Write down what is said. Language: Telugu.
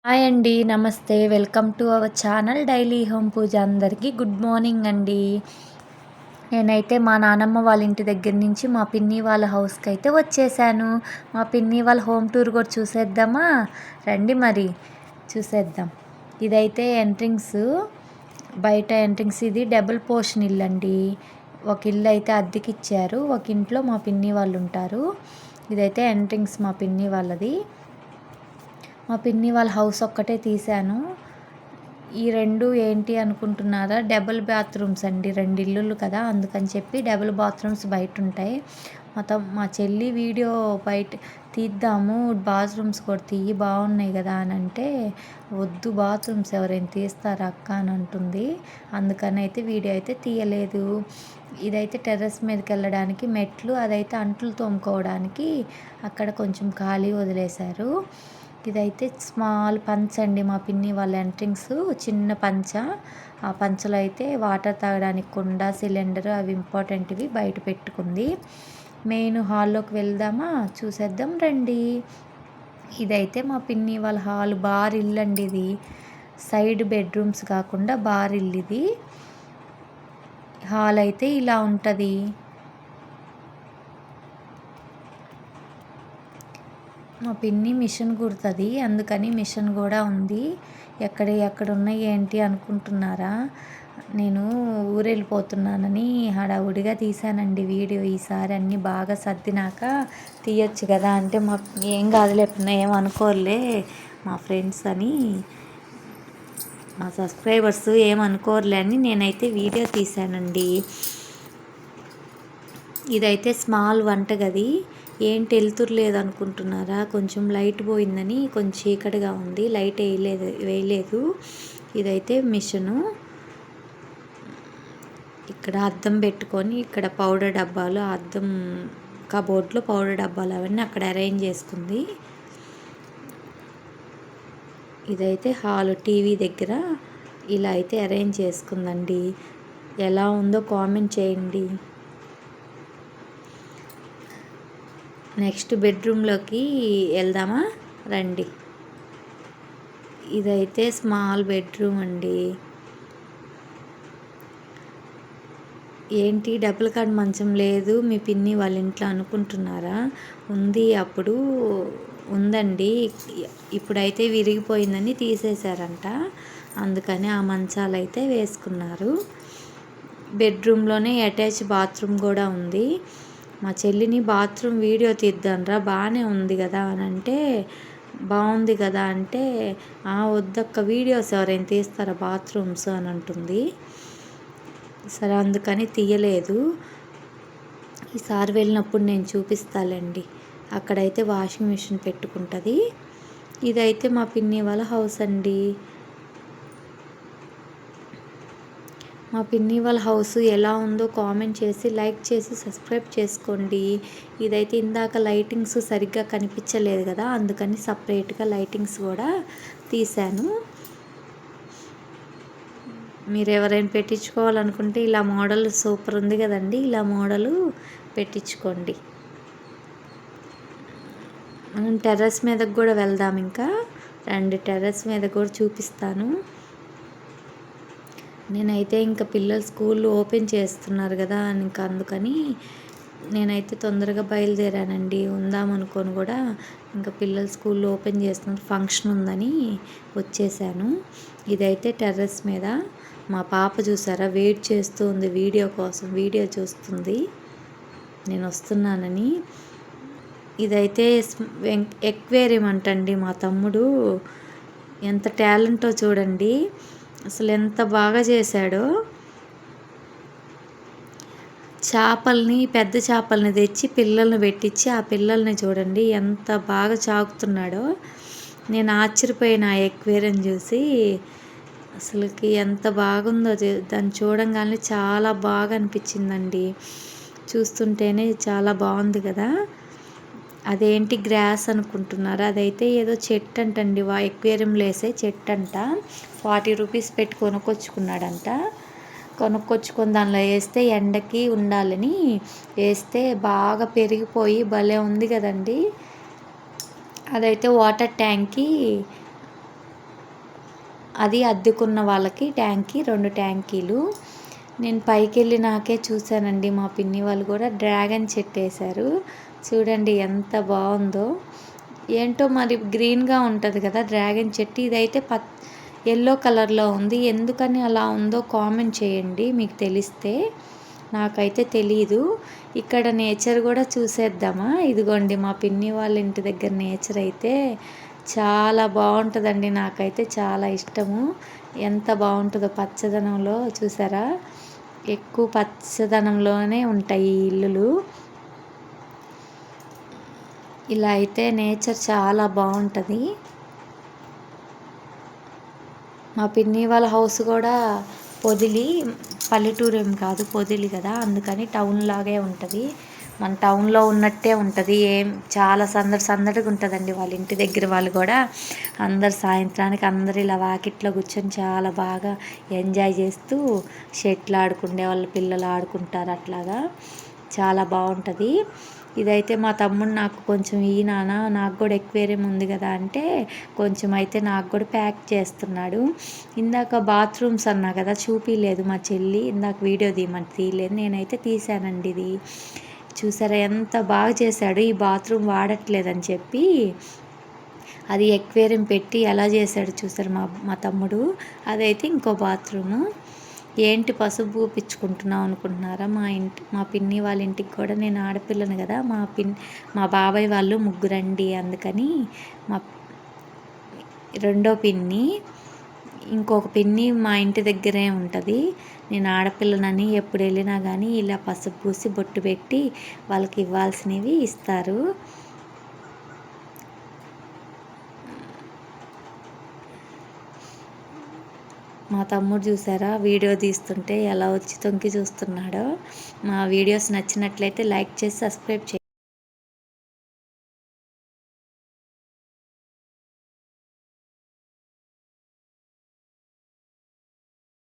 హాయ్ అండి. నమస్తే. Welcome to our channel daily home Pooja. అందరికీ గుడ్ మార్నింగ్ అండి. నేనైతే మా నానమ్మ వాళ్ళ ఇంటి దగ్గర నుంచి మా పిన్ని వాళ్ళ హౌస్కి అయితే వచ్చేసాను. మా పిన్ని వాళ్ళ హోమ్ టూర్ కూడా చూసేద్దామా? రండి మరి చూసేద్దాం. ఇదైతే ఎంట్రింగ్స్, బయట ఎంట్రింగ్స్. ఇది డబుల్ పోర్షన్ ఇల్లు అండి. ఒక ఇల్లు అయితే అద్దెకిచ్చారు, ఒక ఇంట్లో మా పిన్ని వాళ్ళు ఉంటారు. ఇదైతే ఎంట్రింగ్స్ మా పిన్ని వాళ్ళది. మా పిన్ని వాళ్ళ హౌస్ ఒక్కటే తీశాను. ఈ రెండు ఏంటి అనుకుంటున్నారా? డబుల్ బాత్రూమ్స్ అండి. రెండు ఇల్లులు కదా, అందుకని చెప్పి డబుల్ బాత్రూమ్స్ బయట ఉంటాయి. మొత్తం మా చెల్లి వీడియో బయట తీద్దాము, బాత్రూమ్స్ కూడా తీయి బాగున్నాయి కదా అని అంటే, వద్దు బాత్రూమ్స్ ఎవరైనా తీస్తారా అక్క అని అంటుంది. అందుకని అయితే వీడియో అయితే తీయలేదు. ఇదైతే టెర్రస్ మీదకి వెళ్ళడానికి మెట్లు, అదైతే అంట్లు తోముకోవడానికి అక్కడ కొంచెం ఖాళీ వదిలేశారు. ఇదైతే స్మాల్ పంచ్ అండి. మా పిన్ని వాళ్ళ ఎంట్రింగ్స్ చిన్న పంచ. ఆ పంచలో అయితే వాటర్ తాగడానికి కుండ, సిలిండర్ అవి ఇంపార్టెంట్వి బయట పెట్టుకుంది. మెయిన్ హాల్లోకి వెళ్దామా? చూసేద్దాం రండి. ఇదైతే మా పిన్ని వాళ్ళ హాల్. బార్ ఇల్లు అండి ఇది. సైడ్ బెడ్రూమ్స్ కాకుండా బార్ ఇల్లు ఇది. హాల్ అయితే ఇలా ఉంటుంది. మా పిన్ని మిషన్ కుడుతుంది, అందుకని మిషన్ కూడా ఉంది. ఎక్కడ ఉన్నాయి ఏంటి అనుకుంటున్నారా? నేను ఊరెళ్ళిపోతున్నానని హడావుడిగా తీశానండి వీడియో. ఈసారి అన్నీ బాగా సర్దినాక తీయచ్చు కదా అంటే, మా ఏం కాదులే ఏమనుకోరులే మా ఫ్రెండ్స్ అని, మా సబ్స్క్రైబర్స్ ఏమనుకోరులే అని నేనైతే వీడియో తీశానండి. ఇదైతే స్మాల్ వంటగది. ఏంటి వెళ్తురు లేదనుకుంటున్నారా? కొంచెం లైట్ పోయిందని కొంచెం చీకటిగా ఉంది, లైట్ వేయలేదు. ఇదైతే మిషను. ఇక్కడ అద్దం పెట్టుకొని, ఇక్కడ పౌడర్ డబ్బాలు, అద్దం కబోర్డ్లో పౌడర్ డబ్బాలు అవన్నీ అక్కడ అరేంజ్ చేసుకుంది. ఇదైతే హాల్, టీవీ దగ్గర ఇలా అయితే అరేంజ్ చేసుకుందండి. ఎలా ఉందో కామెంట్ చేయండి. నెక్స్ట్ బెడ్రూమ్లోకి వెళ్దామా? రండి. ఇదైతే స్మాల్ బెడ్రూమ్ అండి. ఏంటి డబుల్ కాట్ మంచం లేదు మీ పిన్ని వాళ్ళ ఇంట్లో అనుకుంటున్నారా? ఉంది, అప్పుడు ఉందండి. ఇప్పుడైతే విరిగిపోయిందని తీసేశారంట, అందుకని ఆ మంచాలు అయితే వేసుకున్నారు. బెడ్రూమ్లోనే అటాచ్ బాత్రూమ్ కూడా ఉంది. మా చెల్లిని బాత్రూమ్ వీడియో తీద్దాంరా, బాగానే ఉంది కదా అని అంటే, బాగుంది కదా అంటే, వద్దక్క వీడియోస్ ఎవరైనా తీస్తారా బాత్రూమ్స్ అని అంటుంది. సరే అందుకని తీయలేదు. ఈసారి వెళ్ళినప్పుడు నేను చూపిస్తాలేండి. అక్కడైతే వాషింగ్ మిషన్ పెట్టుకుంటుంది. ఇదైతే మా పిన్ని వాళ్ళ హౌస్ అండి. మా పిన్ని వాళ్ళ హౌస్ ఎలా ఉందో కామెంట్ చేసి, లైక్ చేసి, సబ్స్క్రైబ్ చేసుకోండి. ఇదైతే ఇందాక లైటింగ్స్ సరిగ్గా కనిపించలేదు కదా, అందుకని సపరేట్గా లైటింగ్స్ కూడా తీశాను. మీరు ఎవరైనా పెట్టించుకోవాలనుకుంటే ఇలా మోడల్ సూపర్ ఉంది కదండి, ఇలా మోడలు పెట్టించుకోండి. మనం టెర్రస్ మీదకి కూడా వెళ్దాం. ఇంకా రండి, టెర్రస్ మీద కూడా చూపిస్తాను. నేనైతే ఇంకా పిల్లలు స్కూల్ ఓపెన్ చేస్తున్నారు కదా, ఇంకా అందుకని నేనైతే తొందరగా బయలుదేరానండి. ఉందామనుకొని కూడా, ఇంకా పిల్లలు స్కూల్ ఓపెన్ చేస్తున్నారు, ఫంక్షన్ ఉందని వచ్చేసాను. ఇదైతే టెర్రస్ మీద మా పాప చూసారా, వెయిట్ చేస్తూ ఉంది వీడియో కోసం, వీడియో చూస్తుంది నేను వస్తున్నానని. ఇదైతే ఎక్వేరియం అంటండి. మా తమ్ముడు ఎంత టాలెంటో చూడండి, అసలు ఎంత బాగా చేశాడో. పెద్ద చేపల్ని తెచ్చి పిల్లల్ని పెట్టించి, ఆ పిల్లల్ని చూడండి ఎంత బాగా చాకుతున్నాడో. నేను ఆశ్చర్యపోయిన ఆ ఎక్వేరియం చూసి. అసలుకి ఎంత బాగుందో, దాన్ని చూడంగానే చాలా బాగా అనిపించిందండి. చూస్తుంటేనే చాలా బాగుంది కదా. అదేంటి గ్రాస్ అనుకుంటున్నారు, అదైతే ఏదో చెట్టు అంటండి. ఎక్వేరియంలో వేసే చెట్టు అంట. 40 రూపీస్ పెట్టి కొనుక్కొచ్చుకున్నాడంట. కొనుక్కొచ్చుకొని దానిలో వేస్తే ఎండకి ఉండాలని వేస్తే బాగా పెరిగిపోయి భలే ఉంది కదండి. అదైతే వాటర్ ట్యాంక్కి అది అద్దెకున్న వాళ్ళకి ట్యాంకీ 2 ట్యాంకీలు. నేను పైకెళ్ళినాకే చూశానండి, మా పిన్ని వాళ్ళు కూడా డ్రాగన్ చెట్టు వేశారు. చూడండి ఎంత బాగుందో. ఏంటో మరి గ్రీన్గా ఉంటుంది కదా డ్రాగన్ చెట్టు, ఇదైతే ఎల్లో కలర్లో ఉంది. ఎందుకని అలా ఉందో కామెంట్ చేయండి మీకు తెలిస్తే, నాకైతే తెలీదు. ఇక్కడ నేచర్ కూడా చూసేద్దామా. ఇదిగోండి మా పిన్ని వాళ్ళ ఇంటి దగ్గర నేచర్ అయితే చాలా బాగుంటుందండి. నాకైతే చాలా ఇష్టము. ఎంత బాగుంటుందో పచ్చదనంలో, చూసారా, ఎక్కువ పచ్చదనంలోనే ఉంటాయి ఈ ఇల్లులు. ఇలా అయితే నేచర్ చాలా బాగుంటుంది. మా పిన్ని వాళ్ళ హౌస్ కూడా పొదిలి, పల్లెటూరు ఏం కాదు, పొదిలి కదా, అందుకని టౌన్ లాగే ఉంటుంది. మన టౌన్లో ఉన్నట్టే ఉంటుంది. చాలా సందడిగా ఉంటుందండి వాళ్ళ ఇంటి దగ్గర. వాళ్ళు కూడా అందరు సాయంత్రానికి అందరు ఇలా వాకిట్లో కూర్చొని చాలా బాగా ఎంజాయ్ చేస్తూ షటిల్ ఆడుకునే వాళ్ళ పిల్లలు ఆడుకుంటారు. అట్లాగా చాలా బాగుంటుంది. ఇదైతే మా తమ్ముడు నాకు కొంచెం నాన్న నాకు కూడా ఎక్వేరియం ఉంది కదా అంటే కొంచెం అయితే నాకు కూడా ప్యాక్ చేస్తున్నాడు. ఇందాక బాత్రూమ్స్ అన్నా కదా చూపించలేదు మా చెల్లి, ఇందాక వీడియో తీయమంటే తీయలేదు, నేనైతే తీసానండి. ఇది చూసారా ఎంత బాగా చేశాడు. ఈ బాత్రూమ్ వాడట్లేదని చెప్పి అది ఎక్వేరియం పెట్టి ఎలా చేశాడు చూసారు మా తమ్ముడు. అదైతే ఇంకో బాత్రూము. ఏంటి పసుపు పూపించుకుంటున్నాం అనుకుంటున్నారా? మా పిన్ని వాళ్ళ ఇంటికి కూడా నేను ఆడపిల్లను కదా, మా బాబాయ్ వాళ్ళు ముగ్గురండి, అందుకని మా రెండో పిన్ని, ఇంకొక పిన్ని మా ఇంటి దగ్గరే ఉంటుంది. నేను ఆడపిల్లనని ఎప్పుడు వెళ్ళినా కానీ ఇలా పసుపు పూసి బొట్టు పెట్టి వాళ్ళకి ఇవ్వాల్సినవి ఇస్తారు. మా తమ్ముడు చూసారా వీడియో తీస్తుంటే ఎలా వచ్చి తొంగి చూస్తున్నాడో. మా వీడియోస్ నచ్చినట్లయితే లైక్ చేసి సబ్స్క్రైబ్ చేయండి.